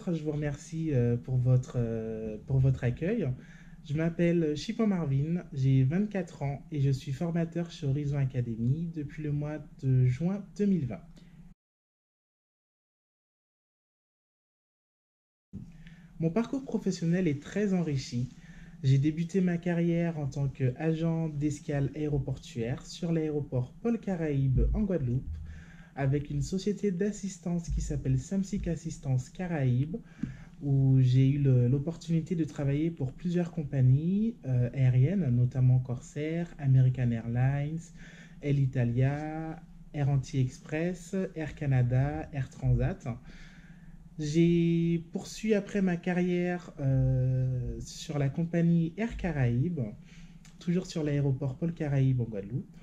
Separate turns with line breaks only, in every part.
je vous remercie pour votre accueil. Je m'appelle Chipan Marvin, j'ai 24 ans et je suis formateur chez Horizon Academy depuis le mois de juin 2020. Mon parcours professionnel est très enrichi. J'ai débuté ma carrière en tant qu'agent d'escale aéroportuaire sur l'aéroport Paul Caraïbes en Guadeloupe avec une société d'assistance qui s'appelle Samsic Assistance Caraïbes où j'ai eu l'opportunité de travailler pour plusieurs compagnies aériennes, notamment Corsair, American Airlines, El Italia, Air Anti-Express, Air Canada, Air Transat. J'ai poursuivi après ma carrière sur la compagnie Air Caraïbes, toujours sur l'aéroport Paul Caraïbes en Guadeloupe,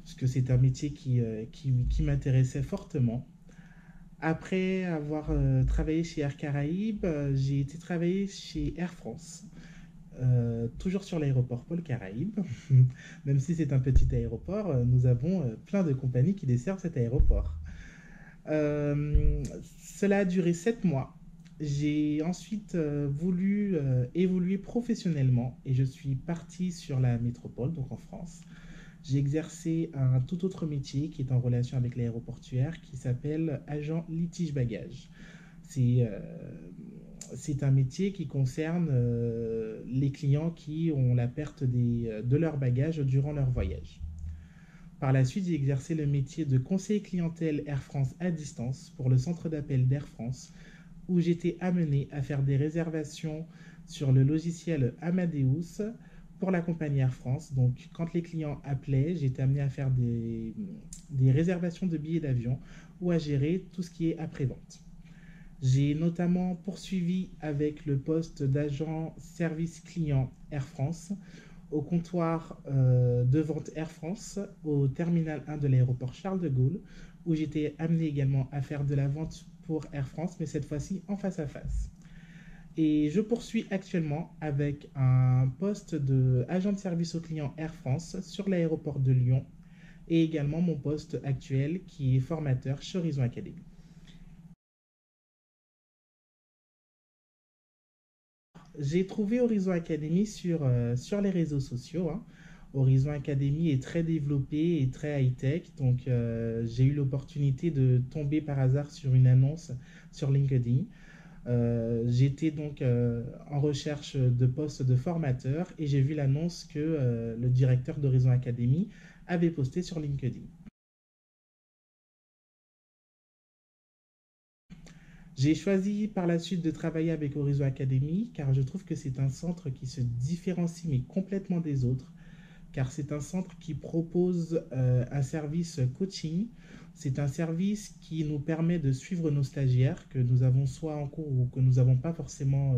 puisque c'est un métier qui m'intéressait fortement. Après avoir travaillé chez Air Caraïbes, j'ai été travailler chez Air France, toujours sur l'aéroport Paul Caraïbes. Même si c'est un petit aéroport, nous avons plein de compagnies qui desservent cet aéroport. Cela a duré 7 mois. J'ai ensuite voulu évoluer professionnellement et je suis parti sur la métropole, donc en France. J'ai exercé un tout autre métier qui est en relation avec l'aéroportuaire qui s'appelle agent litige bagage. C'est euh, c'est un métier qui concerne les clients qui ont la perte de leur bagage durant leur voyage. Par la suite, j'ai exercé le métier de conseiller clientèle Air France à distance pour le centre d'appel d'Air France, où j'étais amené à faire des réservations sur le logiciel Amadeus pour la compagnie Air France. Donc, quand les clients appelaient, j'étais amené à faire des réservations de billets d'avion ou à gérer tout ce qui est après-vente. J'ai notamment poursuivi avec le poste d'agent service client Air France au comptoir de vente Air France au terminal 1 de l'aéroport Charles de Gaulle, où j'étais amené également à faire de la vente pour Air France, mais cette fois-ci en face à face. Et je poursuis actuellement avec un poste d'agent de service au client Air France sur l'aéroport de Lyon et également mon poste actuel qui est formateur chez Horizon Academy. J'ai trouvé Horizon Academy sur les réseaux sociaux, hein. Horizon Academy est très développé et très high-tech, donc j'ai eu l'opportunité de tomber par hasard sur une annonce sur LinkedIn. J'étais donc en recherche de poste de formateur et j'ai vu l'annonce que le directeur d'Horizon Academy avait posté sur LinkedIn. J'ai choisi par la suite de travailler avec Horizon Academy car je trouve que c'est un centre qui se différencie mais complètement des autres car c'est un centre qui propose un service coaching. C'est un service qui nous permet de suivre nos stagiaires que nous avons soit en cours ou que nous n'avons pas forcément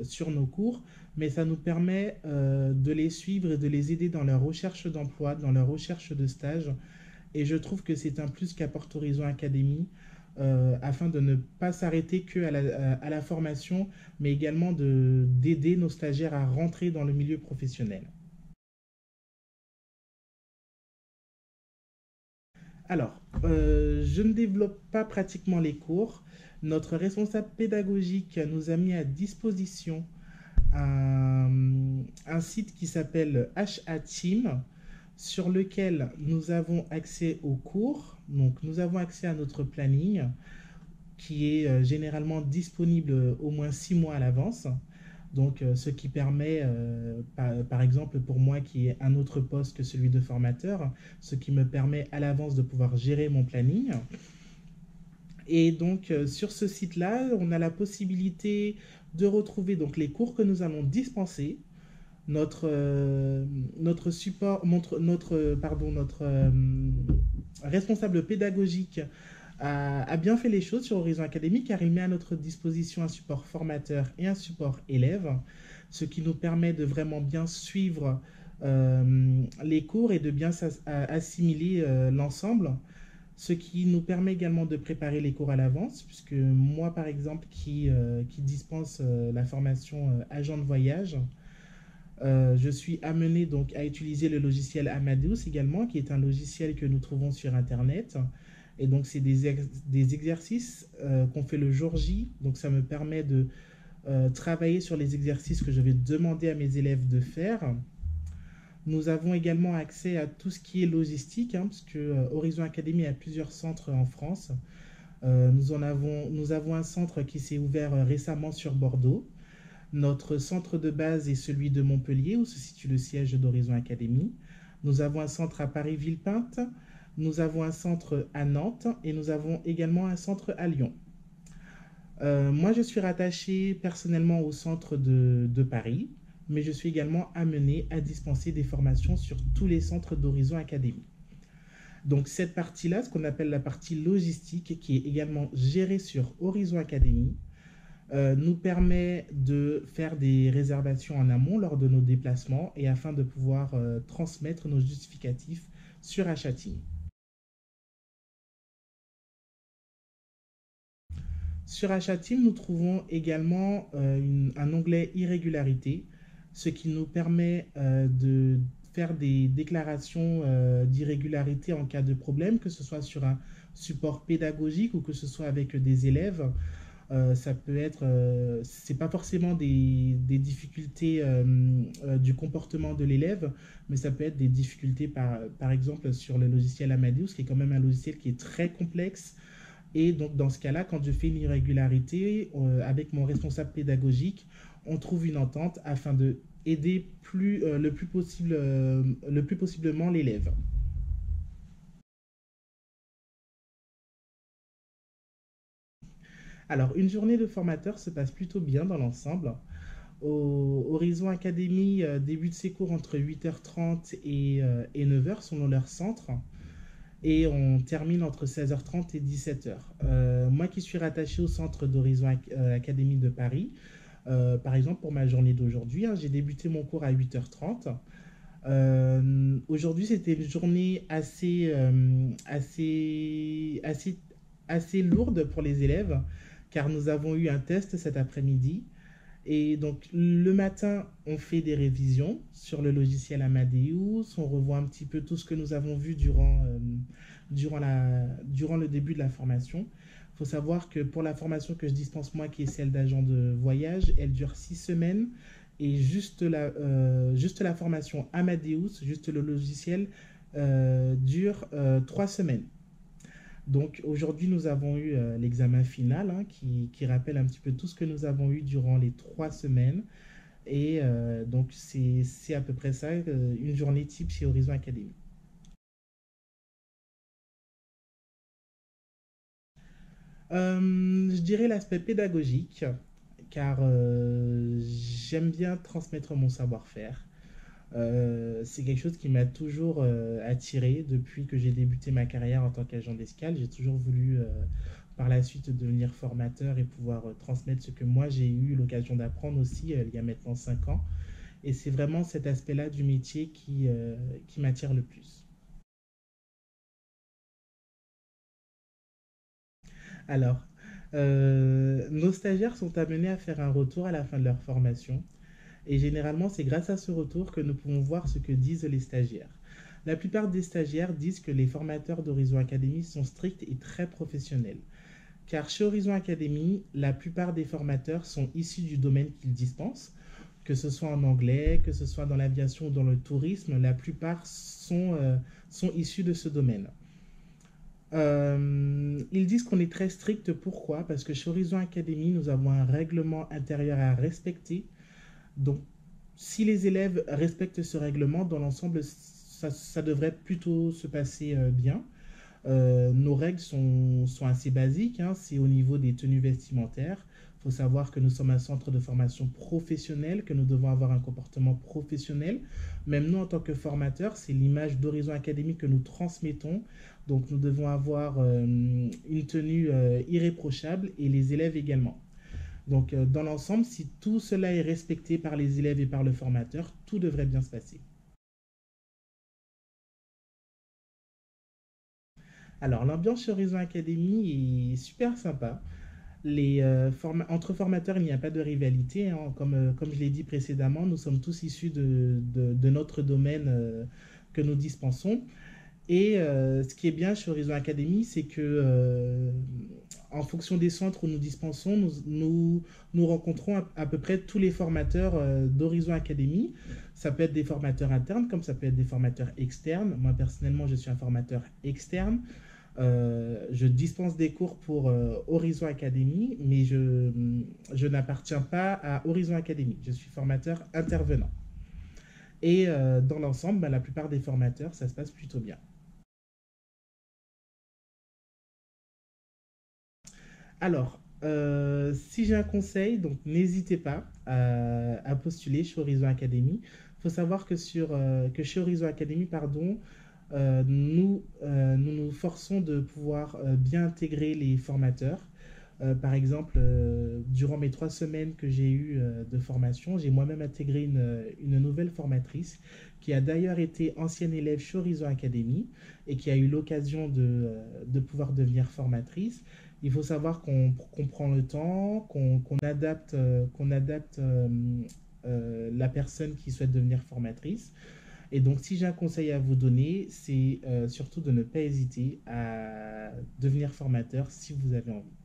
sur nos cours, mais ça nous permet de les suivre et de les aider dans leur recherche d'emploi, dans leur recherche de stage. Et je trouve que c'est un plus qu'apporte Horizon Academy afin de ne pas s'arrêter à la formation, mais également d'aider nos stagiaires à rentrer dans le milieu professionnel. Alors, je ne développe pas pratiquement les cours. Notre responsable pédagogique nous a mis à disposition un site qui s'appelle HA Team, sur lequel nous avons accès aux cours. Donc, nous avons accès à notre planning, qui est généralement disponible au moins 6 mois à l'avance. Donc, ce qui permet, par exemple, pour moi qui ai un autre poste que celui de formateur, ce qui me permet à l'avance de pouvoir gérer mon planning. Et donc, sur ce site-là, on a la possibilité de retrouver donc les cours que nous allons dispenser, notre support, notre responsable pédagogique a bien fait les choses sur Horizon Academy car il met à notre disposition un support formateur et un support élève, ce qui nous permet de vraiment bien suivre les cours et de bien assimiler l'ensemble, ce qui nous permet également de préparer les cours à l'avance, puisque moi par exemple qui dispense la formation agent de voyage, je suis amené donc à utiliser le logiciel Amadeus également, qui est un logiciel que nous trouvons sur Internet Et donc, c'est des exercices qu'on fait le jour J. Donc, ça me permet de travailler sur les exercices que je vais demander à mes élèves de faire. Nous avons également accès à tout ce qui est logistique, hein, parce que Horizon Academy a plusieurs centres en France. Nous avons un centre qui s'est ouvert récemment sur Bordeaux. Notre centre de base est celui de Montpellier, où se situe le siège d'Horizon Academy. Nous avons un centre à Paris-Villepinte, nous avons un centre à Nantes et nous avons également un centre à Lyon. Moi, je suis rattaché personnellement au centre de Paris, mais je suis également amené à dispenser des formations sur tous les centres d'Horizon Academy. Donc cette partie-là, ce qu'on appelle la partie logistique, qui est également gérée sur Horizon Academy, nous permet de faire des réservations en amont lors de nos déplacements et afin de pouvoir transmettre nos justificatifs sur Achateam. Sur Achateam, nous trouvons également un onglet irrégularité, ce qui nous permet de faire des déclarations d'irrégularité en cas de problème, que ce soit sur un support pédagogique ou que ce soit avec des élèves. Ça peut être, c'est pas forcément des difficultés du comportement de l'élève, mais ça peut être des difficultés par exemple sur le logiciel Amadeus, qui est quand même un logiciel qui est très complexe. Et donc dans ce cas-là, quand je fais une irrégularité avec mon responsable pédagogique, on trouve une entente afin de aider le plus possiblement l'élève. Alors, une journée de formateur se passe plutôt bien dans l'ensemble. Au Horizon Academy débute ses cours entre 8h30 et 9h selon leur centre. Et on termine entre 16h30 et 17h. Moi qui suis rattaché au centre d'Horizon Academy de Paris, par exemple pour ma journée d'aujourd'hui, hein, j'ai débuté mon cours à 8h30. Aujourd'hui, c'était une journée assez lourde pour les élèves, car nous avons eu un test cet après-midi. Et donc, le matin, on fait des révisions sur le logiciel Amadeus, on revoit un petit peu tout ce que nous avons vu durant le début de la formation. Il faut savoir que pour la formation que je dispense moi, qui est celle d'agent de voyage, elle dure 6 semaines. Et juste la formation Amadeus, juste le logiciel, dure 3 semaines. Donc aujourd'hui, nous avons eu l'examen final hein, qui rappelle un petit peu tout ce que nous avons eu durant les 3 semaines. Et donc c'est à peu près ça, une journée type chez Horizon Academy. Je dirais l'aspect pédagogique, car j'aime bien transmettre mon savoir-faire. C'est quelque chose qui m'a toujours attiré depuis que j'ai débuté ma carrière en tant qu'agent d'escale. J'ai toujours voulu par la suite devenir formateur et pouvoir transmettre ce que moi j'ai eu l'occasion d'apprendre aussi il y a maintenant 5 ans. Et c'est vraiment cet aspect-là du métier qui m'attire le plus. Alors, nos stagiaires sont amenés à faire un retour à la fin de leur formation. Et généralement, c'est grâce à ce retour que nous pouvons voir ce que disent les stagiaires. La plupart des stagiaires disent que les formateurs d'Horizon Academy sont stricts et très professionnels. Car chez Horizon Academy, la plupart des formateurs sont issus du domaine qu'ils dispensent, que ce soit en anglais, que ce soit dans l'aviation ou dans le tourisme, la plupart sont issus de ce domaine. Ils disent qu'on est très strict. Pourquoi? Parce que chez Horizon Academy, nous avons un règlement intérieur à respecter. Donc, si les élèves respectent ce règlement, dans l'ensemble, ça devrait plutôt se passer bien. Nos règles sont assez basiques, hein. C'est au niveau des tenues vestimentaires. Il faut savoir que nous sommes un centre de formation professionnel, que nous devons avoir un comportement professionnel. Même nous, en tant que formateurs, c'est l'image d'Horizon Academy que nous transmettons. Donc, nous devons avoir une tenue irréprochable et les élèves également. Donc, dans l'ensemble, si tout cela est respecté par les élèves et par le formateur, tout devrait bien se passer. Alors, l'ambiance chez Horizon Academy est super sympa. Entre formateurs, il n'y a pas de rivalité, hein. Comme je l'ai dit précédemment, nous sommes tous issus de notre domaine que nous dispensons. Et ce qui est bien chez Horizon Academy, c'est que en fonction des centres où nous dispensons, nous rencontrons à peu près tous les formateurs d'Horizon Academy. Ça peut être des formateurs internes, comme ça peut être des formateurs externes. Moi, personnellement, je suis un formateur externe. Je dispense des cours pour Horizon Academy, mais je n'appartiens pas à Horizon Academy. Je suis formateur intervenant. Et dans l'ensemble, bah, la plupart des formateurs, ça se passe plutôt bien. Alors, si j'ai un conseil, donc n'hésitez pas à postuler chez Horizon Academy. Il faut savoir que chez Horizon Academy, pardon, nous nous forçons de pouvoir bien intégrer les formateurs. Par exemple, durant mes 3 semaines que j'ai eues de formation, j'ai moi-même intégré une nouvelle formatrice qui a d'ailleurs été ancienne élève chez Horizon Academy et qui a eu l'occasion de pouvoir devenir formatrice. Il faut savoir qu'on prend le temps, qu'on adapte la personne qui souhaite devenir formatrice. Et donc, si j'ai un conseil à vous donner, c'est surtout de ne pas hésiter à devenir formateur si vous avez envie.